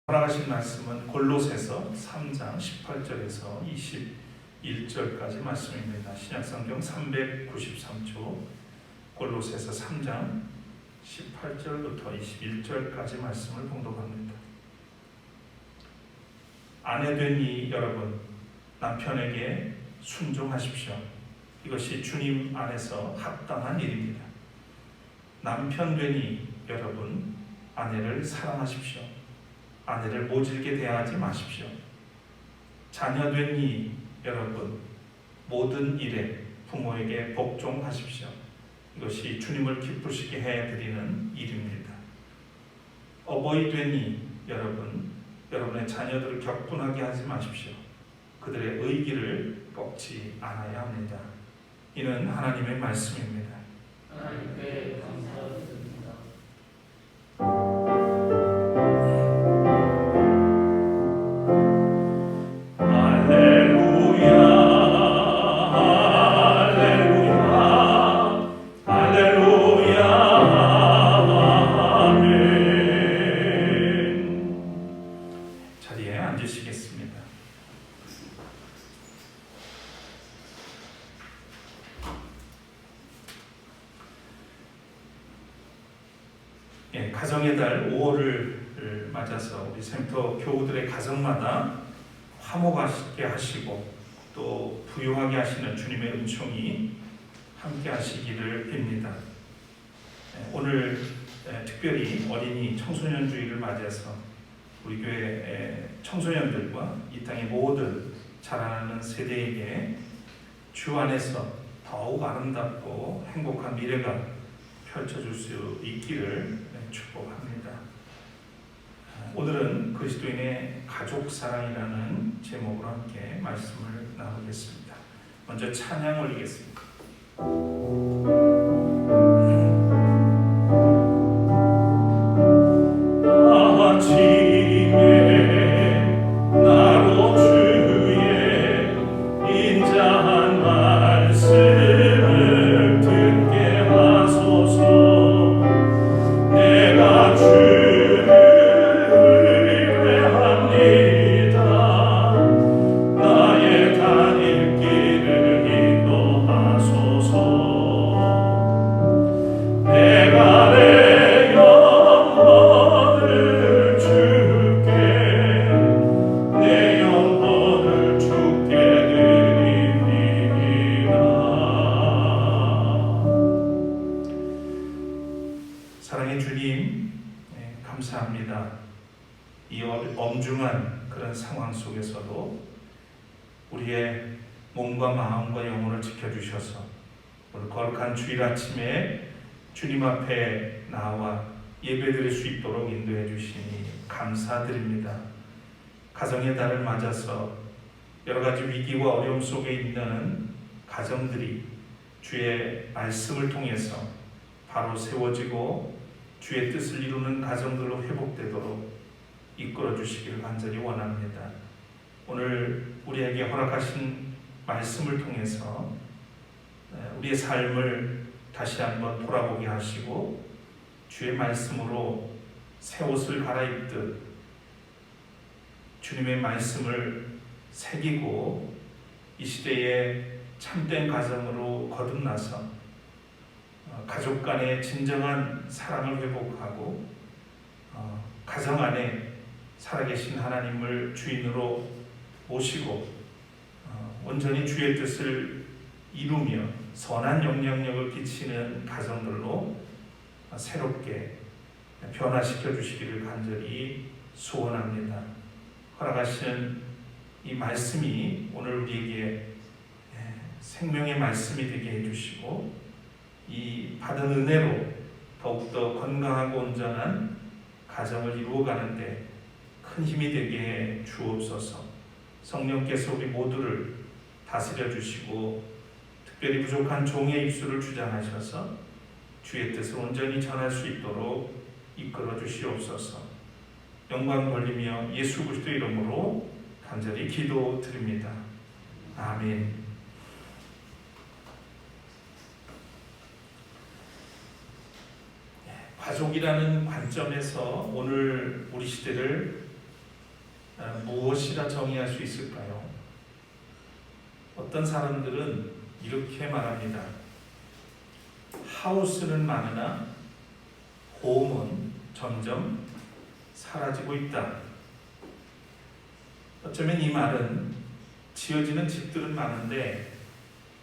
허락하신 말씀은 골로새서 3장 18절에서 21절까지 말씀입니다. 신약성경 393조 골로새서 3장 18절부터 21절까지 말씀을 봉독합니다. 아내되니 여러분 남편에게 순종하십시오. 이것이 주님 안에서 합당한 일입니다. 남편되니 여러분 아내를 사랑하십시오. 아내를 모질게 대하지 마십시오. 자녀되니 여러분 모든 일에 부모에게 복종하십시오. 이것이 주님을 기쁘시게 해드리는 일입니다. 어버이 되니 여러분 여러분의 자녀들을 격분하게 하지 마십시오. 그들의 의기를 꺾지 않아야 합니다. 이는 하나님의 말씀입니다. 하나님께 감사드립니다. 자리에 앉으시겠습니다. 가정의 달 5월을 맞아서 우리 센터 교우들의 가정마다 화목하게 하시고 또 부유하게 하시는 주님의 은총이 함께 하시기를 빕니다. 오늘 특별히 어린이 청소년 주일을 맞아서 우리 교회 청소년들과 이 땅의 모든 자라나는 세대에게 주 안에서 더욱 아름답고 행복한 미래가 펼쳐질 수 있기를 축복합니다. 오늘은 그리스도인의 가족사랑이라는 제목으로 함께 말씀을 나누겠습니다. 먼저 찬양 올리겠습니다. 사랑의 주님, 감사합니다. 이 엄중한 그런 상황 속에서도 우리의 몸과 마음과 영혼을 지켜주셔서 오늘 거룩한 주일 아침에 주님 앞에 나와 예배드릴 수 있도록 인도해 주시니 감사드립니다. 가정의 달을 맞아서 여러 가지 위기와 어려움 속에 있는 가정들이 주의 말씀을 통해서 바로 세워지고 주의 뜻을 이루는 가정들로 회복되도록 이끌어 주시기를 간절히 원합니다. 오늘 우리에게 허락하신 말씀을 통해서 우리의 삶을 다시 한번 돌아보게 하시고 주의 말씀으로 새 옷을 갈아입듯 주님의 말씀을 새기고 이 시대에 참된 가정으로 거듭나서 가족 간의 진정한 사랑을 회복하고 가정 안에 살아계신 하나님을 주인으로 모시고 온전히 주의 뜻을 이루며 선한 영향력을 끼치는 가정들로 새롭게 변화시켜 주시기를 간절히 소원합니다. 허락하시는 이 말씀이 오늘 우리에게 생명의 말씀이 되게 해주시고 이 받은 은혜로 더욱더 건강하고 온전한 가정을 이루어가는데 큰 힘이 되게 해 주옵소서. 성령께서 우리 모두를 다스려 주시고 특별히 부족한 종의 입술을 주장하셔서 주의 뜻을 온전히 전할 수 있도록 이끌어 주시옵소서. 영광 돌리며 예수 그리스도 이름으로 간절히 기도드립니다. 아멘. 가족이라는 관점에서 오늘 우리 시대를 무엇이라 정의할 수 있을까요? 어떤 사람들은 이렇게 말합니다. 하우스는 많으나 홈은 점점 사라지고 있다. 어쩌면 이 말은 지어지는 집들은 많은데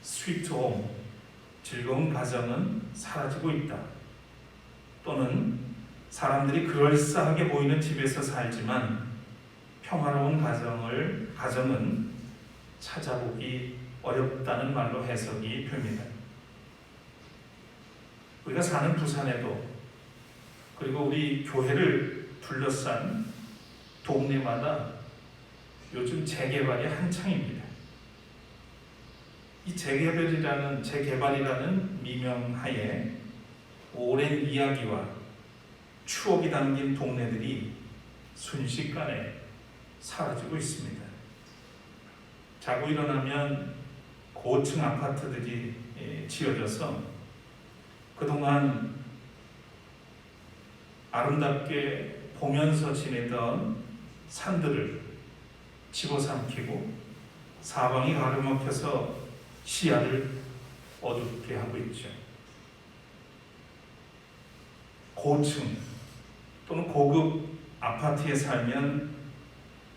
스위트 홈, 즐거운 가정은 사라지고 있다. 또는 사람들이 그럴싸하게 보이는 집에서 살지만 평화로운 가정은 찾아보기 어렵다는 말로 해석이 됩니다. 우리가 사는 부산에도 그리고 우리 교회를 둘러싼 동네마다 요즘 재개발이 한창입니다. 이 재개발이라는 미명하에 오랜 이야기와 추억이 담긴 동네들이 순식간에 사라지고 있습니다. 자고 일어나면 고층 아파트들이 지어져서 그동안 아름답게 보면서 지내던 산들을 집어삼키고 사방이 가로막혀서 시야를 어둡게 하고 있죠. 고층 또는 고급 아파트에 살면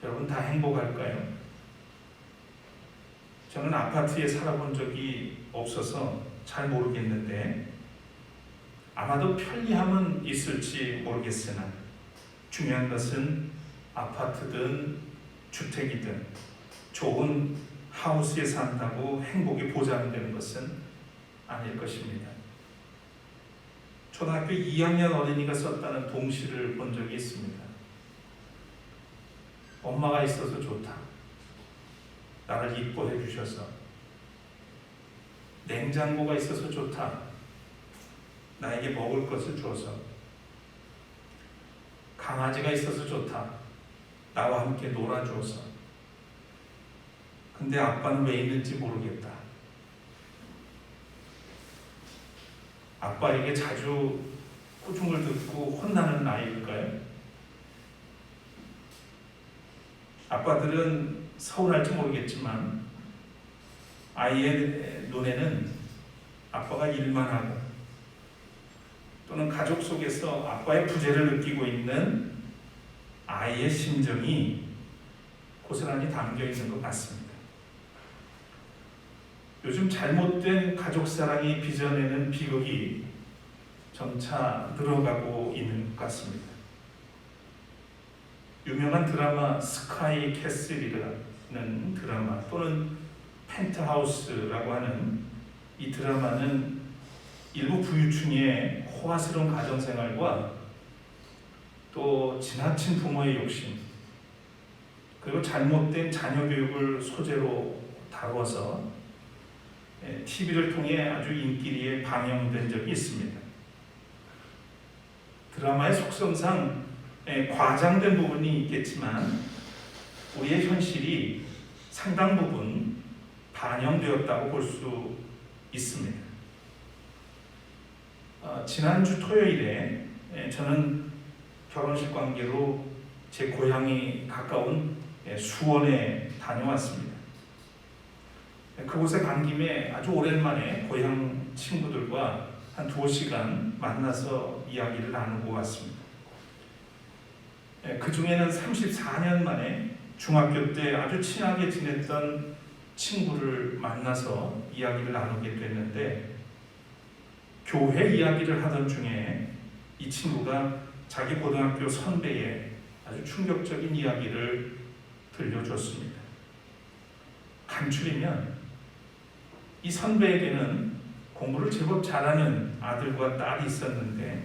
여러분 다 행복할까요? 저는 아파트에 살아본 적이 없어서 잘 모르겠는데 아마도 편리함은 있을지 모르겠으나 중요한 것은 아파트든 주택이든 좋은 하우스에 산다고 행복이 보장되는 것은 아닐 것입니다. 초등학교 2학년 어린이가 썼다는 동시를 본 적이 있습니다. 엄마가 있어서 좋다. 나를 이뻐해 주셔서. 냉장고가 있어서 좋다. 나에게 먹을 것을 주어서. 강아지가 있어서 좋다. 나와 함께 놀아주어서. 근데 아빠는 왜 있는지 모르겠다. 아빠에게 자주 꾸중을 듣고 혼나는 아이일까요? 아빠들은 서운할지 모르겠지만 아이의 눈에는 아빠가 일만 하고 또는 가족 속에서 아빠의 부재를 느끼고 있는 아이의 심정이 고스란히 담겨 있는 것 같습니다. 요즘 잘못된 가족사랑이 빚어내는 비극이 점차 늘어가고 있는 것 같습니다. 유명한 드라마 스카이 캐슬이라는 드라마 또는 펜트하우스라고 하는 이 드라마는 일부 부유층의 호화스러운 가정생활과 또 지나친 부모의 욕심 그리고 잘못된 자녀 교육을 소재로 다루어서 TV를 통해 아주 인기리에 방영된 적이 있습니다. 드라마의 속성상 과장된 부분이 있겠지만 우리의 현실이 상당 부분 반영되었다고 볼 수 있습니다. 지난주 토요일에 저는 결혼식 관계로 제 고향이 가까운 수원에 다녀왔습니다. 그곳에 간 김에 아주 오랜만에 고향 친구들과 한 2시간 만나서 이야기를 나누고 왔습니다. 그 중에는 34년 만에 중학교 때 아주 친하게 지냈던 친구를 만나서 이야기를 나누게 됐는데 교회 이야기를 하던 중에 이 친구가 자기 고등학교 선배의 아주 충격적인 이야기를 들려줬습니다. 간추리면 이 선배에게는 공부를 제법 잘하는 아들과 딸이 있었는데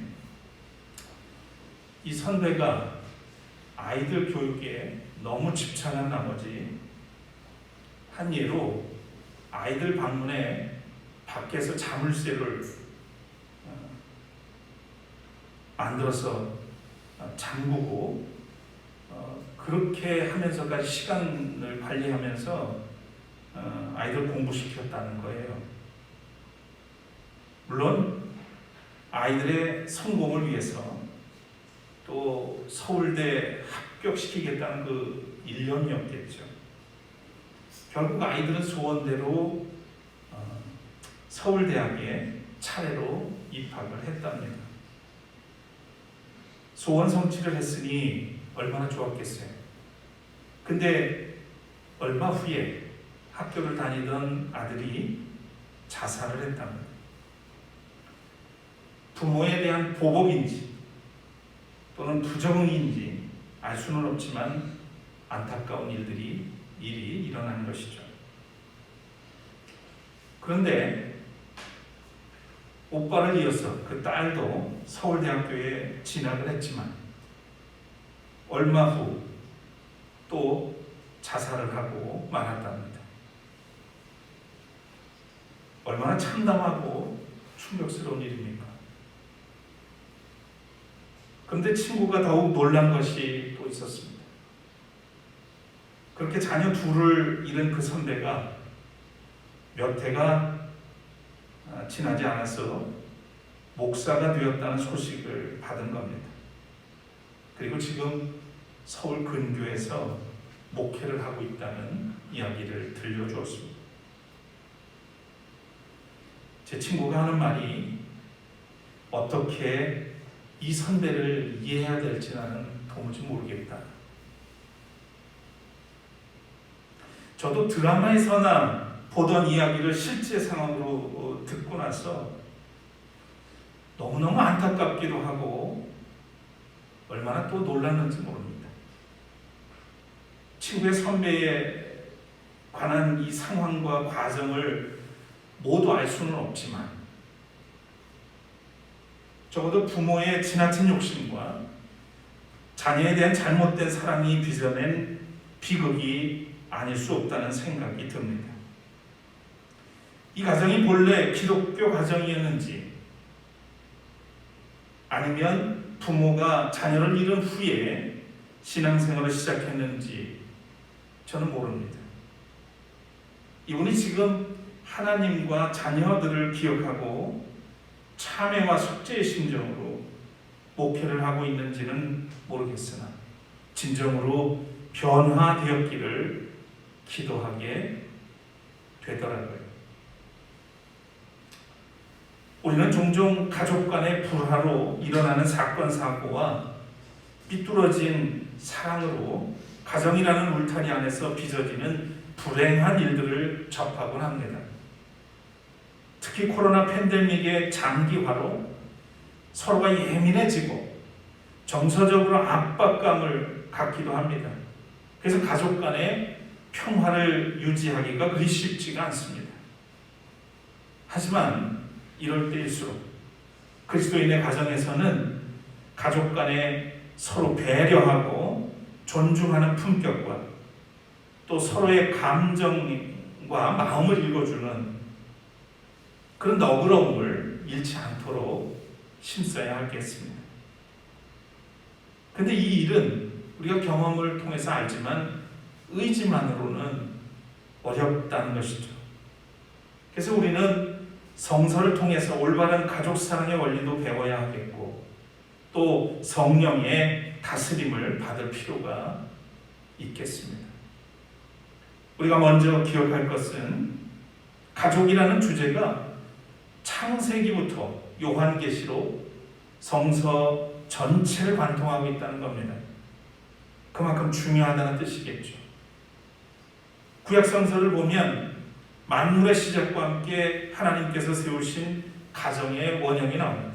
이 선배가 아이들 교육에 너무 집착한 나머지 한 예로 아이들 방문에 밖에서 자물쇠를 만들어서 잠그고 그렇게 하면서까지 시간을 관리하면서 아이들 공부시켰다는 거예요. 물론 아이들의 성공을 위해서 또 서울대 합격시키겠다는 그 1년이었겠죠. 결국 아이들은 소원대로 서울대학에 차례로 입학을 했답니다. 소원 성취를 했으니 얼마나 좋았겠어요. 근데 얼마 후에 학교를 다니던 아들이 자살을 했답니다. 부모에 대한 보복인지 또는 부정인지 알 수는 없지만 안타까운 일이 일어난 것이죠. 그런데 오빠를 이어서 그 딸도 서울대학교에 진학을 했지만 얼마 후 또 자살을 하고 말았답니다. 얼마나 참담하고 충격스러운 일입니까? 그런데 친구가 더욱 놀란 것이 또 있었습니다. 그렇게 자녀 둘을 잃은 그 선배가 몇 해가 지나지 않아서 목사가 되었다는 소식을 받은 겁니다. 그리고 지금 서울 근교에서 목회를 하고 있다는 이야기를 들려주었습니다. 제 친구가 하는 말이 어떻게 이 선배를 이해해야 될지 나는 도무지 모르겠다. 저도 드라마에서나 보던 이야기를 실제 상황으로 듣고 나서 너무너무 안타깝기도 하고 얼마나 또 놀랐는지 모릅니다. 친구의 선배에 관한 이 상황과 과정을 모두 알 수는 없지만 적어도 부모의 지나친 욕심과 자녀에 대한 잘못된 사랑이 빚어낸 비극이 아닐 수 없다는 생각이 듭니다. 이 가정이 본래 기독교 가정이었는지 아니면 부모가 자녀를 잃은 후에 신앙생활을 시작했는지 저는 모릅니다. 이분이 지금 하나님과 자녀들을 기억하고 참회와 속죄의 심정으로 목회를 하고 있는지는 모르겠으나 진정으로 변화되었기를 기도하게 되더라고요. 우리는 종종 가족 간의 불화로 일어나는 사건, 사고와 삐뚤어진 사랑으로 가정이라는 울타리 안에서 빚어지는 불행한 일들을 접하곤 합니다. 특히 코로나 팬데믹의 장기화로 서로가 예민해지고 정서적으로 압박감을 갖기도 합니다. 그래서 가족 간의 평화를 유지하기가 그리 쉽지가 않습니다. 하지만 이럴 때일수록 그리스도인의 가정에서는 가족 간에 서로 배려하고 존중하는 품격과 또 서로의 감정과 마음을 읽어주는 그런 너그러움을 잃지 않도록 힘써야 하겠습니다. 그런데 이 일은 우리가 경험을 통해서 알지만 의지만으로는 어렵다는 것이죠. 그래서 우리는 성서를 통해서 올바른 가족 사랑의 원리도 배워야 하겠고 또 성령의 다스림을 받을 필요가 있겠습니다. 우리가 먼저 기억할 것은 가족이라는 주제가 창세기부터 요한계시로 성서 전체를 관통하고 있다는 겁니다. 그만큼 중요하다는 뜻이겠죠. 구약성서를 보면 만물의 시작과 함께 하나님께서 세우신 가정의 원형이 나옵니다.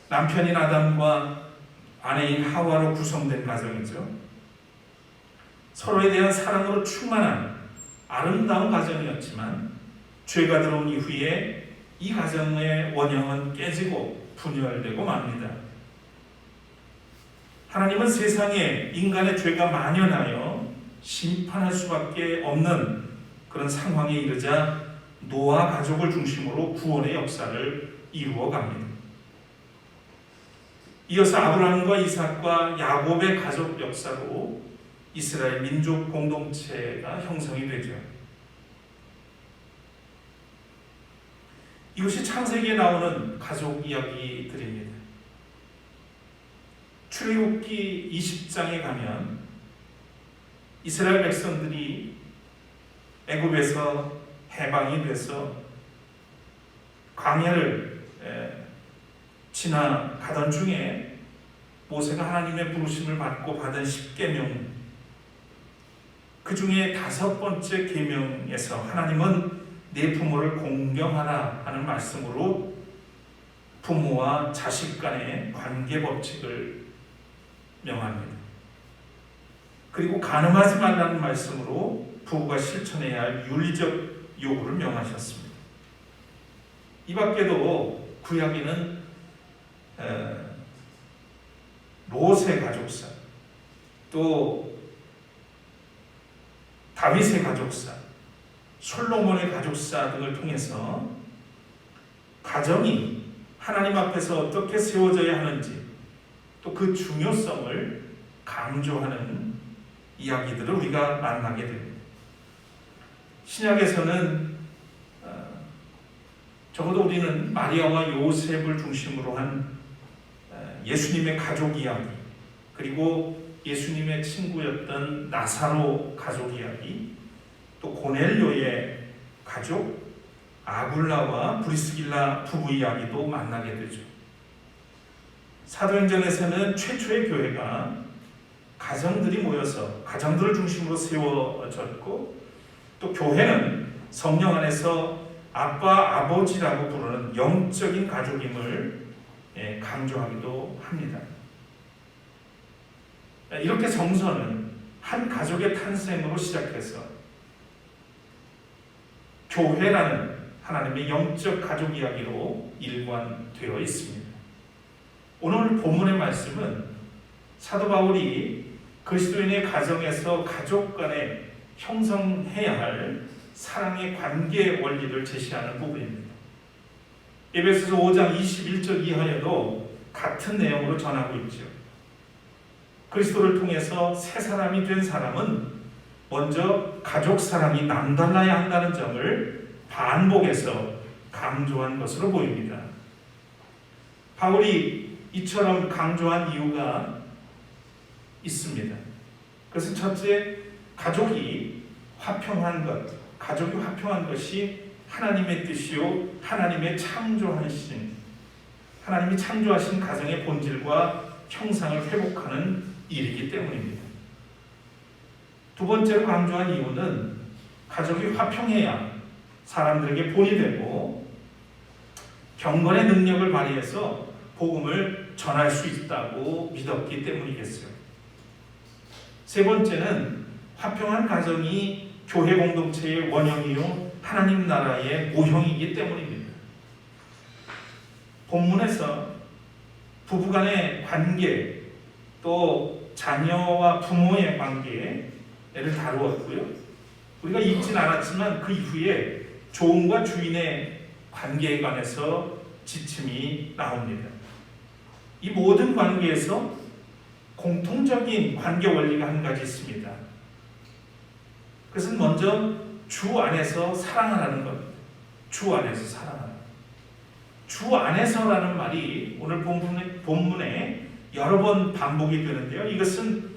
남편인 아담과 아내인 하와로 구성된 가정이죠. 서로에 대한 사랑으로 충만한 아름다운 가정이었지만 죄가 들어온 이후에 이 가정의 원형은 깨지고 분열되고 맙니다. 하나님은 세상에 인간의 죄가 만연하여 심판할 수밖에 없는 그런 상황에 이르자 노아 가족을 중심으로 구원의 역사를 이루어 갑니다. 이어서 아브라함과 이삭과 야곱의 가족 역사로 이스라엘 민족 공동체가 형성이 되죠. 이것이 창세기에 나오는 가족 이야기들입니다. 출애굽기 20장에 가면 이스라엘 백성들이 애굽에서 해방이 돼서 광야를 지나가던 중에 모세가 하나님의 부르심을 받고 받은 10계명, 그 중에 5번째 계명에서 하나님은 내 부모를 공경하라 하는 말씀으로 부모와 자식 간의 관계 법칙을 명합니다. 그리고 간음하지 말라는 말씀으로 부부가 실천해야 할 윤리적 요구를 명하셨습니다. 이 밖에도 구약에는 롯의 가족사, 또 다윗의 가족사, 솔로몬의 가족사 등을 통해서 가정이 하나님 앞에서 어떻게 세워져야 하는지, 또 그 중요성을 강조하는 이야기들을 우리가 만나게 됩니다. 신약에서는 적어도 우리는 마리아와 요셉을 중심으로 한 예수님의 가족 이야기, 그리고 예수님의 친구였던 나사로 가족 이야기, 또 고넬료의 가족 아굴라와 브리스길라 부부 이야기도 만나게 되죠. 사도행전에서는 최초의 교회가 가정들이 모여서 가정들을 중심으로 세워졌고, 또 교회는 성령 안에서 아빠, 아버지라고 부르는 영적인 가족임을 강조하기도 합니다. 이렇게 성서는 한 가족의 탄생으로 시작해서 교회라는 하나님의 영적 가족 이야기로 일관되어 있습니다. 오늘 본문의 말씀은 사도 바울이 그리스도인의 가정에서 가족 간에 형성해야 할 사랑의 관계 원리를 제시하는 부분입니다. 에베소서 5장 21절 이하에도 같은 내용으로 전하고 있죠. 그리스도를 통해서 새 사람이 된 사람은 먼저 가족 사랑이 남달라야 한다는 점을 반복해서 강조한 것으로 보입니다. 바울이 이처럼 강조한 이유가 있습니다. 그것은 첫째, 가족이 화평한 것, 가족이 화평한 것이 하나님의 뜻이요, 하나님의 창조하신, 하나님이 창조하신 가정의 본질과 형상을 회복하는 일이기 때문입니다. 두 번째로 강조한 이유는 가족이 화평해야 사람들에게 본이 되고 경건의 능력을 발휘해서 복음을 전할 수 있다고 믿었기 때문이겠어요. 세 번째는 화평한 가정이 교회 공동체의 원형이요 하나님 나라의 모형이기 때문입니다. 본문에서 부부간의 관계, 또 자녀와 부모의 관계를 다루었고요. 우리가 읽진 않았지만 그 이후에 종과 주인의 관계에 관해서 지침이 나옵니다. 이 모든 관계에서 공통적인 관계 원리가 한 가지 있습니다. 그것은 먼저 주 안에서 사랑하라는 겁니다. 주 안에서 사랑하라. 주 안에서라는 말이 오늘 본문에 여러 번 반복이 되는데요. 이것은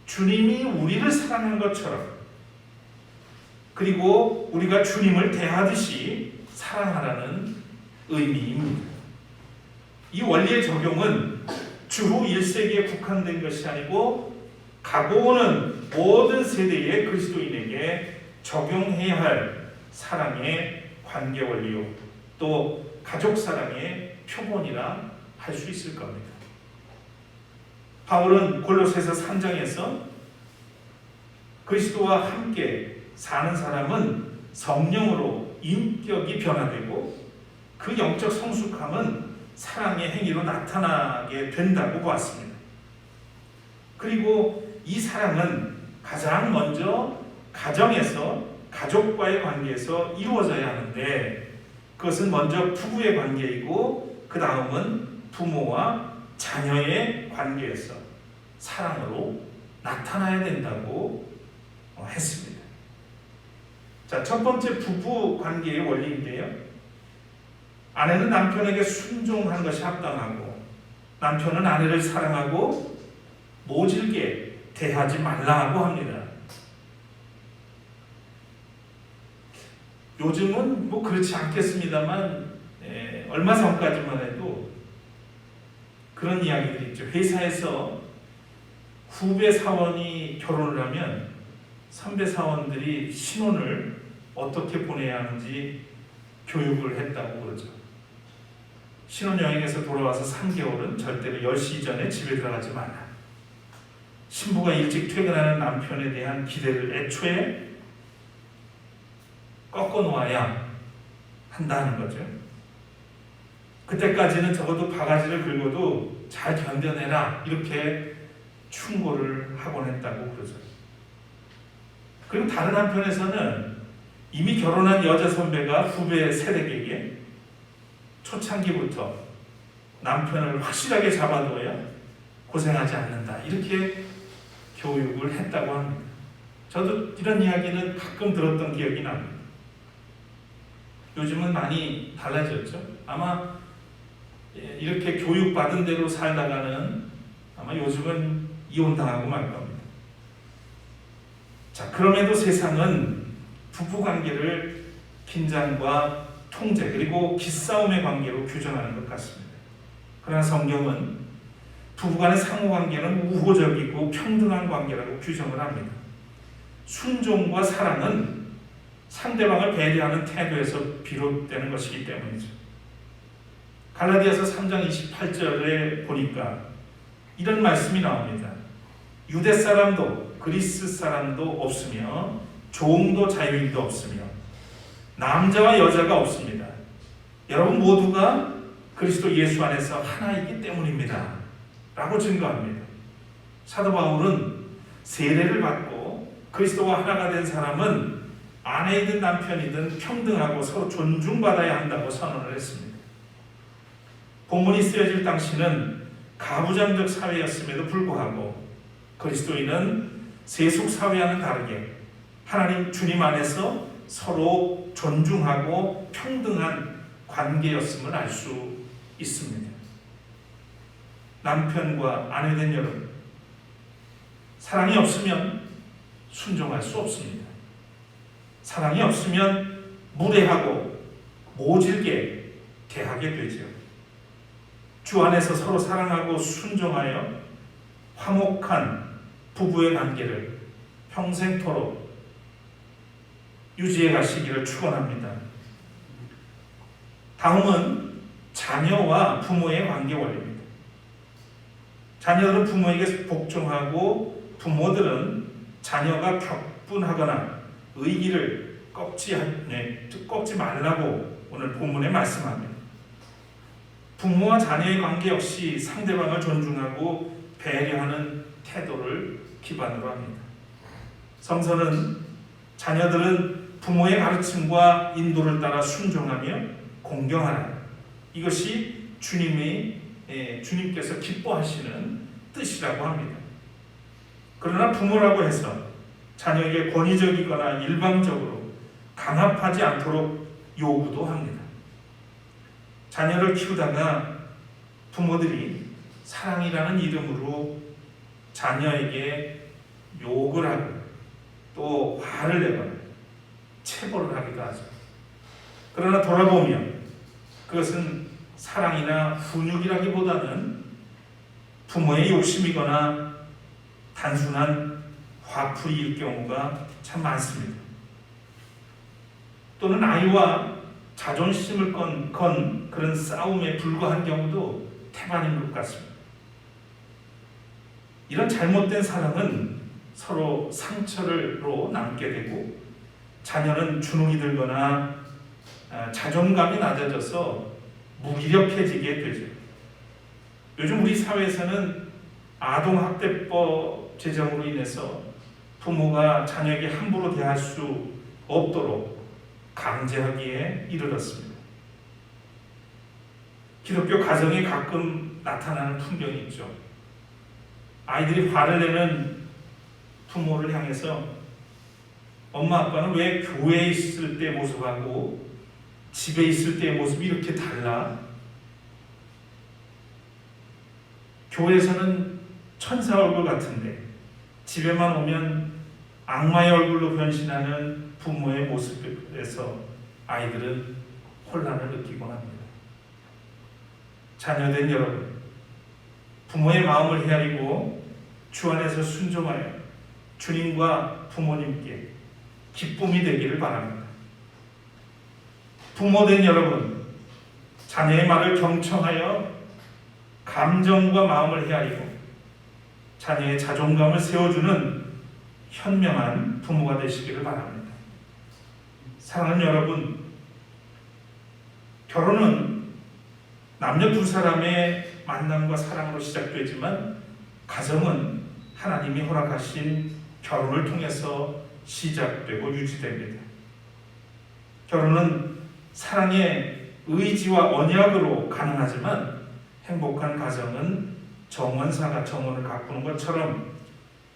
주님이 우리를 사랑한 것처럼, 그리고 우리가 주님을 대하듯이 사랑하라는 의미입니다. 이 원리의 적용은 주후 1세기에 국한된 것이 아니고 가고 오는 모든 세대의 그리스도인에게 적용해야 할 사랑의 관계 원리요, 또 가족 사랑의 표본이라 할 수 있을 겁니다. 바울은 골로새서 3장에서 그리스도와 함께 사는 사람은 성령으로 인격이 변화되고 그 영적 성숙함은 사랑의 행위로 나타나게 된다고 보았습니다. 그리고 이 사랑은 가장 먼저 가정에서, 가족과의 관계에서 이루어져야 하는데, 그것은 먼저 부부의 관계이고 그 다음은 부모와 자녀의 관계에서 사랑으로 나타나야 된다고 했습니다. 자, 첫 번째 부부 관계의 원리인데요. 아내는 남편에게 순종하는 것이 합당하고 남편은 아내를 사랑하고 모질게 대하지 말라고 합니다. 요즘은 뭐 그렇지 않겠습니다만 얼마 전까지만 해도 그런 이야기들이 있죠. 회사에서 후배 사원이 결혼을 하면 선배 사원들이 신혼을 어떻게 보내야 하는지 교육을 했다고 그러죠. 신혼여행에서 돌아와서 3개월은 절대로 10시 전에 집에 들어가지 마라. 신부가 일찍 퇴근하는 남편에 대한 기대를 애초에 꺾어 놓아야 한다는 거죠. 그때까지는 적어도 바가지를 긁어도 잘 견뎌내라 이렇게 충고를 하곤 했다고 그러죠. 그리고 다른 한편에서는 이미 결혼한 여자 선배가 후배 세대에게 초창기부터 남편을 확실하게 잡아둬야 고생하지 않는다 이렇게 교육을 했다고 합니다. 저도 이런 이야기는 가끔 들었던 기억이 납니다. 요즘은 많이 달라졌죠. 아마 이렇게 교육받은 대로 살다가는 아마 요즘은 이혼당하고 말 겁니다. 자, 그럼에도 세상은 부부관계를 긴장과 통제 그리고 기싸움의 관계로 규정하는 것 같습니다. 그러나 성경은 부부간의 상호관계는 우호적이고 평등한 관계라고 규정을 합니다. 순종과 사랑은 상대방을 배려하는 태도에서 비롯되는 것이기 때문이죠. 갈라디아서 3장 28절에 보니까 이런 말씀이 나옵니다. 유대 사람도 그리스 사람도 없으며 종도 자유인도 없으며 남자와 여자가 없습니다. 여러분 모두가 그리스도 예수 안에서 하나이기 때문입니다. 라고 증거합니다. 사도 바울은 세례를 받고 그리스도와 하나가 된 사람은 아내이든 남편이든 평등하고 서로 존중받아야 한다고 선언을 했습니다. 본문이 쓰여질 당시는 가부장적 사회였음에도 불구하고 그리스도인은 세속 사회와는 다르게 하나님 주님 안에서 서로 존중하고 평등한 관계였음을 알 수 있습니다. 남편과 아내된 여러분, 사랑이 없으면 순종할 수 없습니다. 사랑이 없으면 무례하고 모질게 대하게 되죠. 주 안에서 서로 사랑하고 순종하여 화목한 부부의 관계를 평생토록 유지해 가시기를 축원합니다. 다음은 자녀와 부모의 관계 원리입니다. 자녀들은 부모에게 복종하고 부모들은 자녀가 격분하거나 의기를 꺾지 말라고 오늘 본문에 말씀합니다. 부모와 자녀의 관계 역시 상대방을 존중하고 배려하는 태도를 기반으로 합니다. 성서는 자녀들은 부모의 가르침과 인도를 따라 순종하며 공경하라. 이것이 주님께서 기뻐하시는 뜻이라고 합니다. 그러나 부모라고 해서 자녀에게 권위적이거나 일방적으로 강압하지 않도록 요구도 합니다. 자녀를 키우다가 부모들이 사랑이라는 이름으로 자녀에게 욕을 하고 또 화를 내거나 체벌을 하기도 하죠. 그러나 돌아보면 그것은 사랑이나 훈육이라기보다는 부모의 욕심이거나 단순한 화풀이일 경우가 참 많습니다. 또는 아이와 자존심을 건 그런 싸움에 불과한 경우도 태반인 것 같습니다. 이런 잘못된 사랑은 서로 상처로 남게 되고 자녀는 주눅이 들거나 자존감이 낮아져서 무기력해지게 되죠. 요즘 우리 사회에서는 아동학대법 제정으로 인해서 부모가 자녀에게 함부로 대할 수 없도록 강제하기에 이르렀습니다. 기독교 가정에 가끔 나타나는 풍경이 있죠. 아이들이 화를 내는 부모를 향해서 엄마 아빠는 왜 교회에 있을 때 모습하고 집에 있을 때의 모습이 이렇게 달라? 교회에서는 천사 얼굴 같은데 집에만 오면 악마의 얼굴로 변신하는 부모의 모습에서 아이들은 혼란을 느끼곤 합니다. 자녀된 여러분, 부모의 마음을 헤아리고 주 안에서 순종하여 주님과 부모님께 기쁨이 되기를 바랍니다. 부모된 여러분, 자녀의 말을 경청하여 감정과 마음을 헤아리고 자녀의 자존감을 세워주는 현명한 부모가 되시기를 바랍니다. 사랑하는 여러분, 결혼은 남녀 두 사람의 만남과 사랑으로 시작되지만 가정은 하나님이 허락하신 결혼을 통해서 시작되고 유지됩니다. 결혼은 사랑의 의지와 언약으로 가능하지만 행복한 가정은 정원사가 정원을 가꾸는 것처럼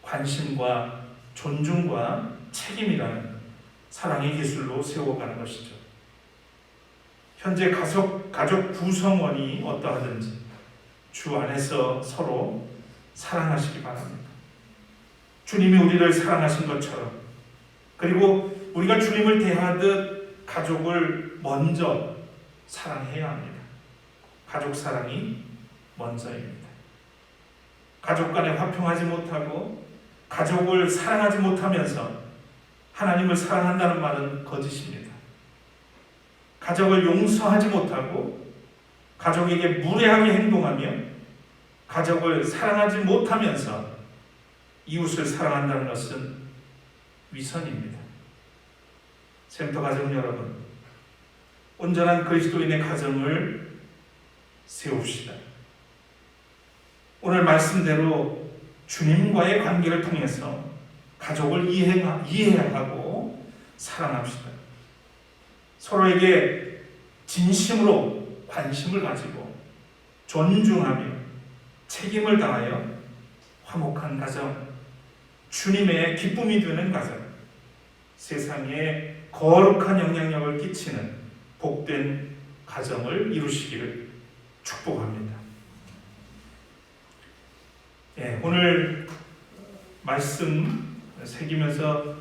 관심과 존중과 책임이라는 사랑의 기술로 세워가는 것이죠. 현재 가족 구성원이 어떠하든지 주 안에서 서로 사랑하시기 바랍니다. 주님이 우리를 사랑하신 것처럼, 그리고 우리가 주님을 대하듯 가족을 먼저 사랑해야 합니다. 가족 사랑이 먼저입니다. 가족 간에 화평하지 못하고 가족을 사랑하지 못하면서 하나님을 사랑한다는 말은 거짓입니다. 가족을 용서하지 못하고 가족에게 무례하게 행동하며 가족을 사랑하지 못하면서 이웃을 사랑한다는 것은 위선입니다. 샘터 가정 여러분, 온전한 그리스도인의 가정을 세웁시다. 오늘 말씀대로 주님과의 관계를 통해서 가족을 이해하고 사랑합시다. 서로에게 진심으로 관심을 가지고 존중하며 책임을 다하여 화목한 가정, 주님의 기쁨이 되는 가정, 세상에 거룩한 영향력을 끼치는 복된 가정을 이루시기를 축복합니다. 오늘 말씀 새기면서